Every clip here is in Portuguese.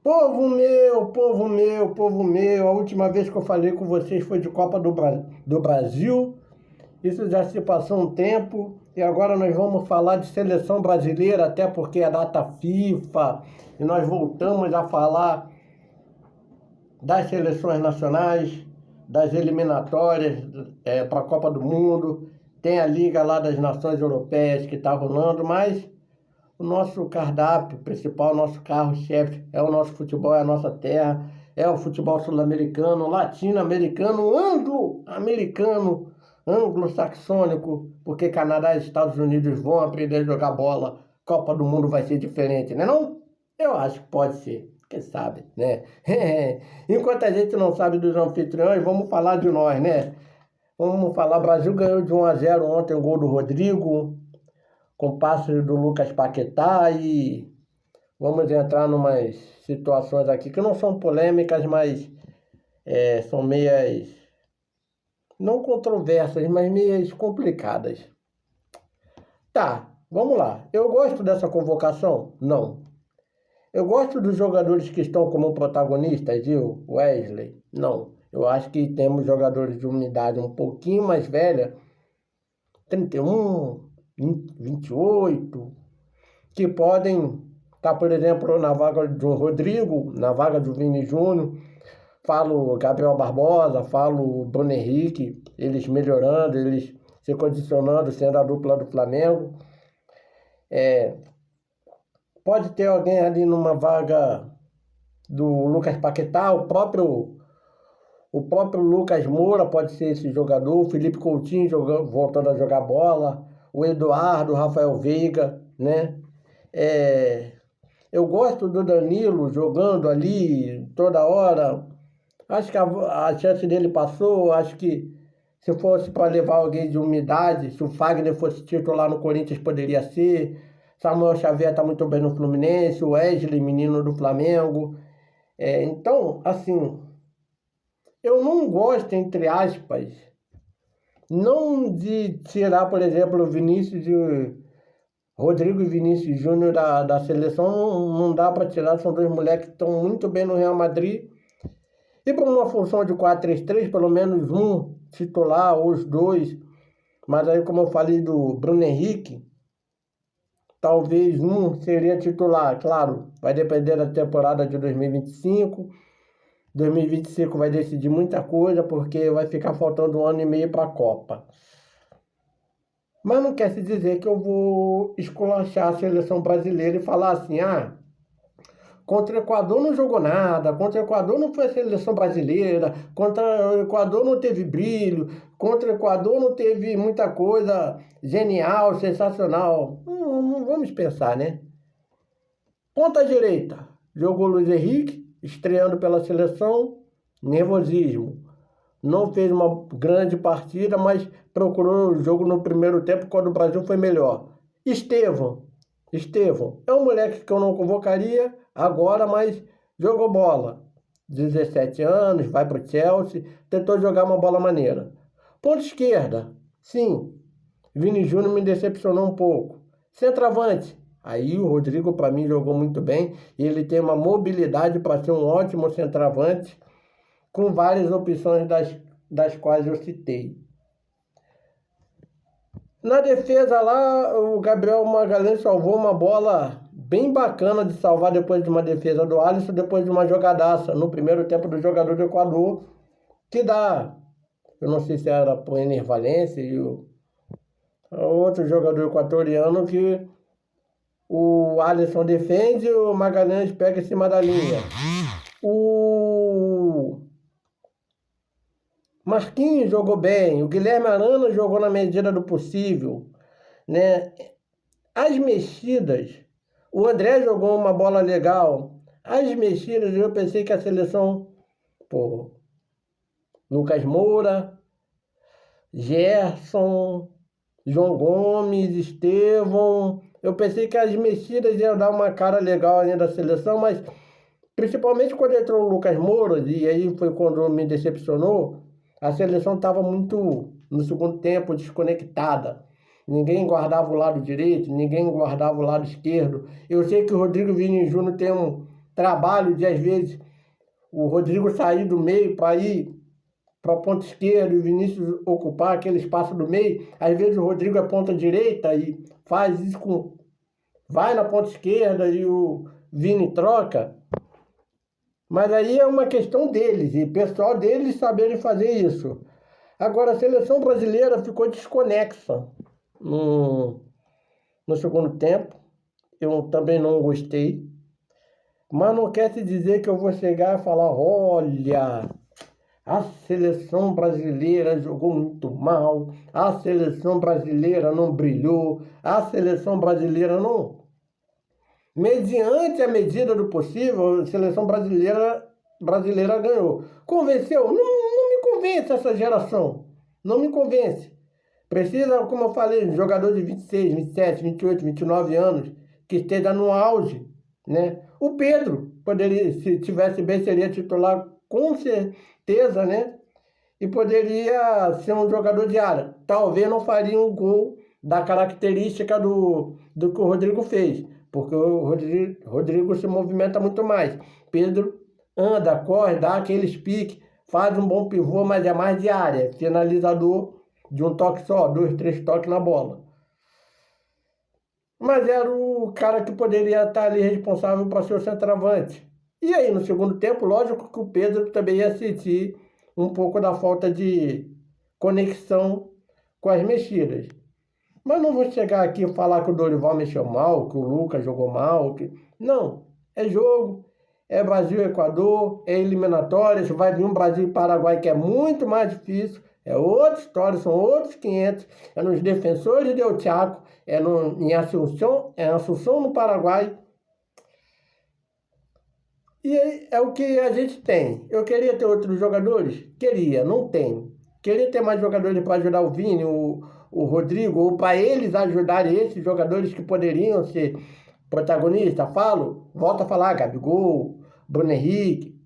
Povo meu, povo meu, povo meu, a última vez que eu falei com vocês foi de Copa do Brasil. Isso já se passou um tempo e agora nós vamos falar de seleção brasileira, até porque é data FIFA e nós voltamos a falar das seleções nacionais, das eliminatórias para a Copa do Mundo. Tem a Liga lá das Nações Europeias que está rolando, mas o nosso cardápio principal, o nosso carro-chefe é o nosso futebol, é a nossa terra, é o futebol sul-americano, latino-americano, anglo-americano, anglo-saxônico, porque Canadá e Estados Unidos vão aprender a jogar bola. Copa do Mundo vai ser diferente, né não? Eu acho que pode ser, quem sabe, né? Enquanto a gente não sabe dos anfitriões, vamos falar de nós, né? Vamos falar, Brasil ganhou de 1-0 ontem, o gol do Rodrigo, com passe do Lucas Paquetá, e vamos entrar em umas situações aqui que não são polêmicas, mas são meias, não controversas, mas meias complicadas. Tá, vamos lá. Eu gosto dessa convocação? Não. Eu gosto dos jogadores que estão como protagonistas, Gil, Wesley? Não. Eu acho que temos jogadores de uma idade um pouquinho mais velha, 31, 28, que podem estar, por exemplo, na vaga do Rodrigo, na vaga do Vini Júnior. Falo Gabriel Barbosa, falo Bruno Henrique, eles melhorando, eles se condicionando, sendo a dupla do Flamengo. Pode ter alguém ali numa vaga do Lucas Paquetá, o próprio Lucas Moura pode ser esse jogador, o Felipe Coutinho voltando a jogar bola, o Eduardo, o Rafael Veiga, né? Eu gosto do Danilo jogando ali toda hora. Acho que a chance dele passou. Acho que se fosse para levar alguém de umidade, se o Fagner fosse titular no Corinthians, poderia ser. Samuel Xavier está muito bem no Fluminense, o Wesley, menino do Flamengo. Então, assim, eu não gosto, entre aspas, não de tirar, por exemplo, Rodrigo e Vinícius Júnior da seleção. Não dá para tirar, são dois moleques que estão muito bem no Real Madrid. E para uma função de 4-3-3, pelo menos um titular, ou os dois. Mas aí, como eu falei do Bruno Henrique, talvez um seria titular. Claro, vai depender da temporada de 2025. 2025 vai decidir muita coisa, porque vai ficar faltando 1 ano e meio para a Copa. Mas não quer se dizer que eu vou esculachar a seleção brasileira e falar assim, contra o Equador não jogou nada, contra o Equador não foi a seleção brasileira, contra o Equador não teve brilho, contra o Equador não teve muita coisa genial, sensacional. Não vamos pensar, né? Ponta direita, jogou Luiz Henrique, estreando pela seleção, nervosismo. Não fez uma grande partida, mas procurou o jogo no primeiro tempo, quando o Brasil foi melhor. Estevão é um moleque que eu não convocaria agora, mas jogou bola. 17 anos, vai para o Chelsea, tentou jogar uma bola maneira. Ponta esquerda, sim, Vini Júnior me decepcionou um pouco. Centroavante, aí o Rodrigo para mim jogou muito bem, e ele tem uma mobilidade para ser um ótimo centroavante, com várias opções das quais eu citei. Na defesa lá, o Gabriel Magalhães salvou uma bola bem bacana de salvar depois de uma defesa do Alisson, depois de uma jogadaça no primeiro tempo do jogador do Equador, que dá, eu não sei se era por Ener Valencia e o outro jogador equatoriano, que o Alisson defende, o Magalhães pega em cima da linha. O Marquinhos jogou bem, o Guilherme Arana jogou na medida do possível, né? As mexidas, o André jogou uma bola legal. As mexidas, eu pensei que a seleção, Lucas Moura, Gerson, João Gomes, Estevão, eu pensei que as mexidas iam dar uma cara legal ali da seleção, mas principalmente quando entrou o Lucas Moura, e aí foi quando me decepcionou. A seleção estava muito, no segundo tempo, desconectada. ninguém guardava o lado direito, ninguém guardava o lado esquerdo. Eu sei que o Rodrigo Vini Júnior tem um trabalho de, às vezes, o Rodrigo sair do meio para ir para a ponta esquerda e o Vinícius ocupar aquele espaço do meio. Às vezes o Rodrigo é ponta direita e faz isso com... vai na ponta esquerda e o Vini troca. Mas aí é uma questão deles e pessoal deles saberem fazer isso. Agora, a seleção brasileira ficou desconexa no segundo tempo. Eu também não gostei. Mas não quer se dizer que eu vou chegar e falar, olha, a seleção brasileira jogou muito mal, a seleção brasileira não brilhou, a seleção brasileira não... Mediante a medida do possível, a seleção brasileira ganhou. Convenceu? Não, não me convence essa geração. Não me convence. Precisa, como eu falei, um jogador de 26, 27, 28, 29 anos que esteja no auge, né? O Pedro, poderia, se tivesse bem, seria titular com certeza, né? E poderia ser um jogador de área. Talvez não faria um gol da característica do que o Rodrigo fez, porque o Rodrigo se movimenta muito mais. Pedro anda, corre, dá aqueles piques, faz um bom pivô, mas é mais de área, finalizador de um toque só, 2, 3 toques na bola. Mas era o cara que poderia estar ali responsável para ser o centroavante. E aí, no segundo tempo, lógico que o Pedro também ia sentir um pouco da falta de conexão com as mexidas. Mas não vou chegar aqui e falar que o Dorival mexeu mal, que o Lucas jogou mal. Não, é jogo, é Brasil e Equador, é eliminatórias, vai vir um Brasil e Paraguai que é muito mais difícil, é outra história, são outros 500, é nos Defensores de El Chaco, em Assunção no Paraguai. E é o que a gente tem. Eu queria ter outros jogadores? Queria, não tem. Queria ter mais jogadores para ajudar o Vini, o Rodrigo, ou para eles ajudarem esses jogadores que poderiam ser protagonistas. Volto a falar, Gabigol, Bruno Henrique,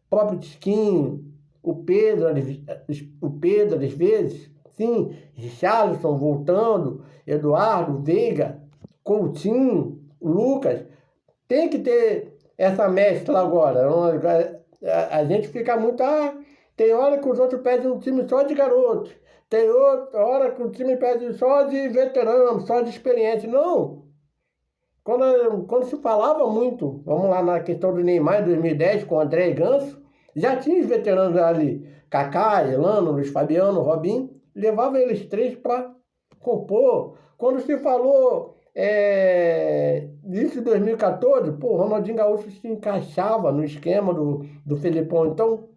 próprio Tisquinho, o Pedro às vezes, sim, Richarlison voltando, Eduardo, Veiga, Coutinho, Lucas. Tem que ter essa mescla agora. A gente fica muito... tem hora que os outros pedem um time só de garotos. Tem outra hora que o time pede só de veterano, só de experiente. Não. Quando se falava muito, vamos lá na questão do Neymar em 2010, com o André e Ganso, já tinha os veteranos ali, Kaká, Elano, Luiz Fabiano, Robinho, levava eles três para compor. Quando se falou disso em 2014, o Ronaldinho Gaúcho se encaixava no esquema do Felipão. Então,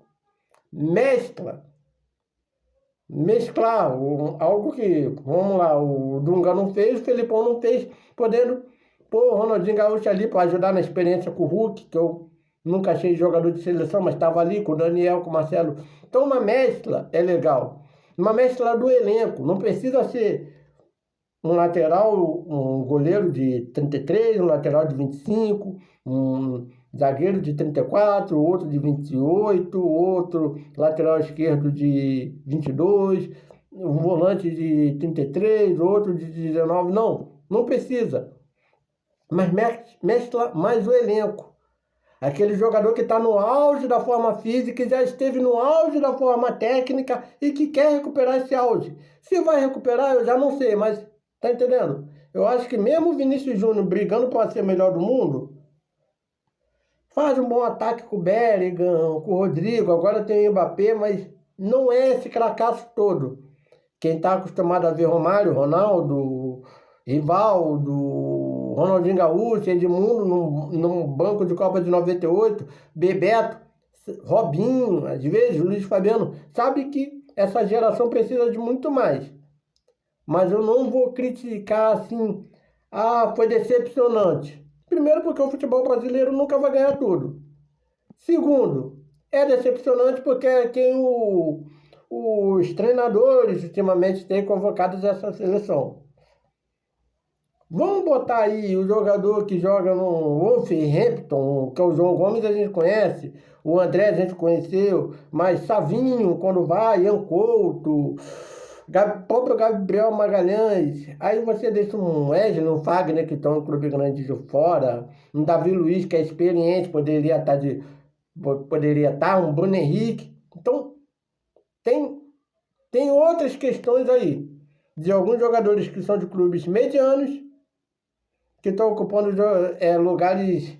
mesclar algo que, vamos lá, o Dunga não fez, o Felipão não fez, podendo pôr o Ronaldinho Gaúcho ali para ajudar na experiência com o Hulk, que eu nunca achei jogador de seleção, mas estava ali com o Daniel, com o Marcelo. Então uma mescla é legal. Uma mescla do elenco. Não precisa ser um lateral, um goleiro de 33, um lateral de 25, um zagueiro de 34, outro de 28, outro lateral esquerdo de 22, um volante de 33, outro de 19. Não precisa. Mas mescla mais o elenco. Aquele jogador que está no auge da forma física e já esteve no auge da forma técnica e que quer recuperar esse auge. Se vai recuperar, eu já não sei, mas tá entendendo? Eu acho que mesmo o Vinícius Júnior brigando para ser melhor do mundo, faz um bom ataque com o Bellingham, com o Rodrigo, agora tem o Mbappé, mas não é esse cracaço todo. Quem está acostumado a ver Romário, Ronaldo, Rivaldo, Ronaldinho Gaúcho, Edmundo num banco de Copa de 98, Bebeto, Robinho, às vezes Luiz Fabiano, sabe que essa geração precisa de muito mais. Mas eu não vou criticar assim, foi decepcionante. Primeiro porque o futebol brasileiro nunca vai ganhar tudo. Segundo, é decepcionante porque é quem os treinadores ultimamente têm convocado essa seleção. Vamos botar aí o jogador que joga no Wolverhampton, que é o João Gomes, a gente conhece, o André a gente conheceu, mas Savinho, quando vai, Ian Couto, Próprio Gabriel Magalhães, aí você deixa um Wesley, um Fagner, que estão em clube grande de fora, um Davi Luiz, que é experiente, poderia estar, um Bruno Henrique. Então, tem, tem outras questões aí, de alguns jogadores que são de clubes medianos, que estão ocupando lugares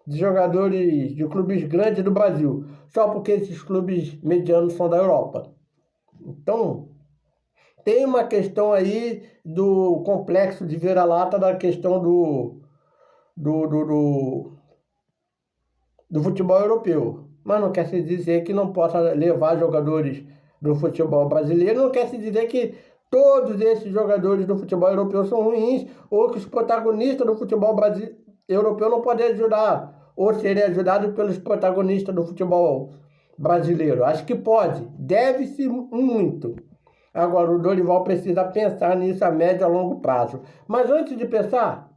de jogadores de clubes grandes do Brasil, só porque esses clubes medianos são da Europa. Então, tem uma questão aí do complexo de vira-lata da questão do, do, do, do futebol europeu. Mas não quer se dizer que não possa levar jogadores do futebol brasileiro, não quer se dizer que todos esses jogadores do futebol europeu são ruins, ou que os protagonistas do futebol europeu não podem ajudar, ou serem ajudados pelos protagonistas do futebol brasileiro. Acho que pode, deve-se muito. Agora, o Dorival precisa pensar nisso a médio e a longo prazo. Mas antes de pensar,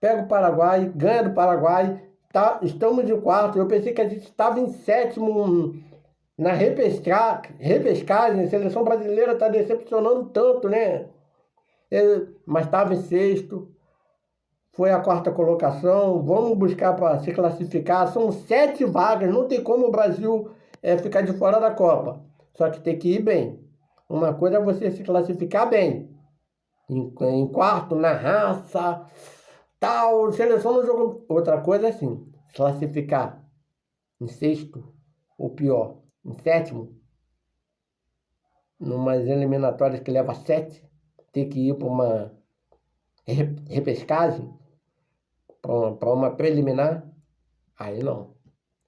pega o Paraguai, ganha do Paraguai, tá, estamos em quarto. Eu pensei que a gente estava em sétimo na repescagem. A seleção brasileira está decepcionando tanto, né? Mas estava em sexto, foi a quarta colocação. Vamos buscar para se classificar. São 7 vagas, não tem como o Brasil ficar de fora da Copa. Só que tem que ir bem. Uma coisa é você se classificar bem, em quarto, na raça, tal, seleção no jogo. Outra coisa é assim, se classificar em sexto, ou pior, em sétimo, numas eliminatórias que leva 7, ter que ir para uma repescagem, para uma preliminar, aí não.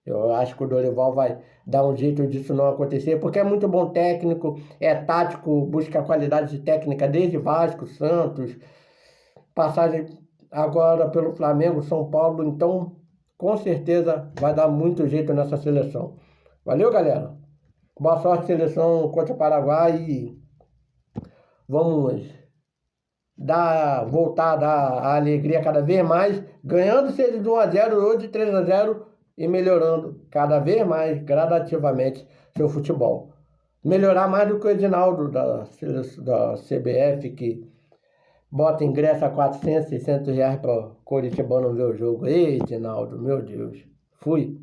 Eu acho que o Dorival vai dar um jeito disso não acontecer, porque é muito bom técnico, é tático, busca a qualidade técnica desde Vasco, Santos, passagem agora pelo Flamengo, São Paulo, então com certeza vai dar muito jeito nessa seleção. Valeu, galera? Boa sorte, seleção contra o Paraguai, e vamos voltar a dar a alegria cada vez mais, ganhando seja de 1-0 ou de 3-0, e melhorando cada vez mais, gradativamente, seu futebol. Melhorar mais do que o Edinaldo da CBF, que bota ingresso a 400, 600 reais para o Curitibano ver o jogo. Ei, Edinaldo, meu Deus. Fui.